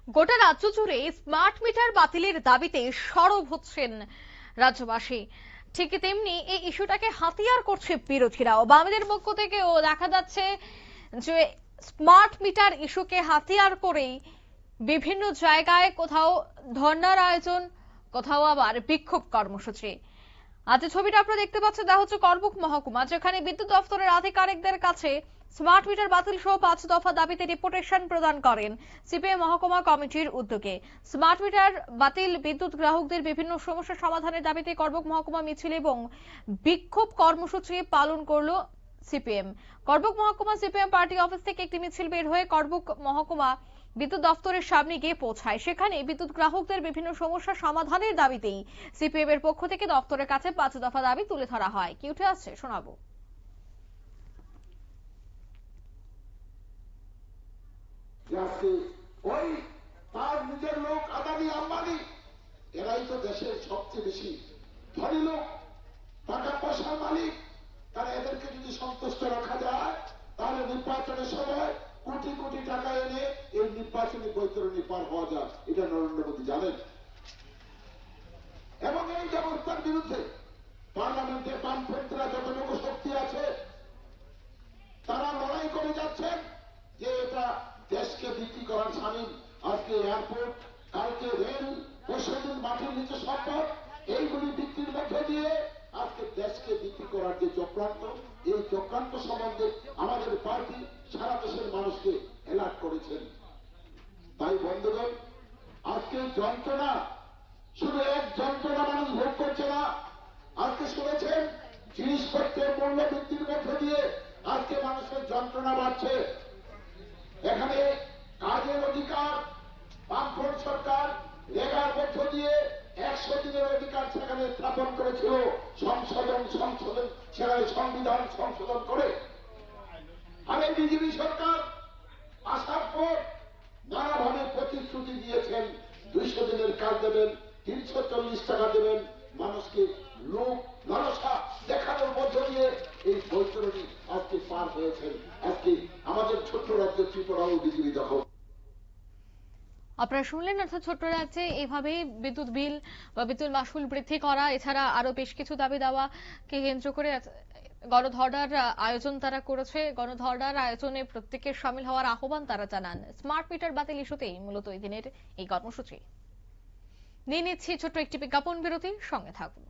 গোটা রাজ্য জুড়ে স্মার্ট মিটার বাতিলের দাবিতে সরব হচ্ছেন রাজ্যবাসী। ঠিক তেমনি এই ইস্যুটাকে হাতিয়ার করছে বিরোধীরাও। বামেদের পক্ষ থেকেও দেখা যাচ্ছে যে স্মার্ট মিটার ইস্যুকে হাতিয়ার করেই বিভিন্ন জায়গায় কোথাও ধর্নার আয়োজন, কোথাও আবার বিক্ষোভ কর্মসূচি। আজ ছবিটা আপনারা দেখতে পাচ্ছেন, তা হচ্ছে করবুক মহকুমা, যেখানে বিদ্যুৎ দপ্তরের আধিকারিকদের কাছে স্মার্ট মিটার বাতিল সহ 5 দফা দাবিতে ডেপুটেশন প্রদান করেন সিপিএম মহকুমা কমিটির উদ্যোগে। স্মার্ট মিটার বাতিল, বিদ্যুৎ গ্রাহকদের বিভিন্ন সমস্যা সমাধানের দাবিতে করবুক মহকুমা মিছিল এবং বিক্ষোভ কর্মসূচি পালন করলো সিপিএম। করবুক মহকুমা সিপিএম পার্টি অফিস থেকে একটি মিছিল বের হয়ে করবুক মহকুমা বিদ্যুৎ দপ্তরের সামনে গিয়ে পৌঁছায়। সেখানে বিদ্যুৎ গ্রাহকদের বিভিন্ন সমস্যা সমাধানের দাবিতেই সিপিএম এর পক্ষ থেকে দপ্তরের কাছে 5 দফা দাবি তুলে ধরা হয়। কি উঠে আসছে শোনাবো। ওই তার নিজের লোক আদানি আম্বানি, এরাই তো দেশের সবচেয়ে বেশি ধনী লোক, টাকা পয়সার মালিক। তারা এদেরকে যদি সন্তুষ্ট রাখা যায় তাহলে নির্বাচনের সময় কোটি কোটি টাকা এনে এই নির্বাচনী বৈতরণী পার হওয়া যায়। এটা নরেন্দ্র মোদী জানেন। এবং এই ব্যবস্থার বিরুদ্ধে পার্লামেন্টে বামপন্থীরা যতটুকু শক্তি আছে তারা লড়াই করে যাচ্ছেন যে এটা দেশকে বিক্রি করার সামিল। আজকে এয়ারপোর্ট, কালকে রেল, পরশুদিন মাটির নিচে সম্পদ, এইগুলি বিক্রির মধ্যে দিয়ে আজকে দেশকে বিক্রি করার যে চক্রান্ত, এই চক্রান্ত সম্বন্ধে আমাদের পার্টি সারা দেশের মানুষকে অ্যালার্ট করেছেন। তাই বন্ধুগণ, আজকে যন্ত্রণা শুধু এক যন্ত্রণা মানুষ ভোগ করছে না। আজকে শুনেছেন জিনিসপত্রের মূল্য বৃদ্ধির মধ্যে দিয়ে আজকে মানুষের যন্ত্রণা বাড়ছে। এখানে কাজের অধিকার বামফ্রন্ট সরকার রেগার মধ্য দিয়ে 100 দিনের অধিকার সেখানে স্থাপন করেছিল। সংশোধন সেখানে সংবিধান সংশোধন করে। আর এই বিজেপি সরকার আসার পর নানাভাবে প্রতিশ্রুতি দিয়েছেন, 200 দিনের কাজ দেবেন, 340 টাকা দেবেন। মানুষকে লোক লালসা দেখানোর মধ্য দিয়ে এই বৈতরণী আজকে পার হয়েছেন। আজকে আমাদের ছোট্ট রাজ্য ত্রিপুরাও বিজেপি দখল। আপনারা শুনলেন, অর্থাৎ ছোট্ট রাজ্যে এভাবে বিদ্যুৎ বিল বা বিদ্যুৎ মাশুল বৃদ্ধি করা, এছাড়া আরো বেশ কিছু দাবি দাওয়াকে কেন্দ্র করে গণধর্নার আয়োজন তারা করেছে। গণধর্নার আয়োজনে প্রত্যেকের সামিল হওয়ার আহ্বান তারা জানান। স্মার্ট মিটার বাতিল ইস্যুতেই মূলত এই দিনের এই কর্মসূচি। নিয়ে নিচ্ছি ছোট্ট একটি বিজ্ঞাপন বিরতি, সঙ্গে থাকুন।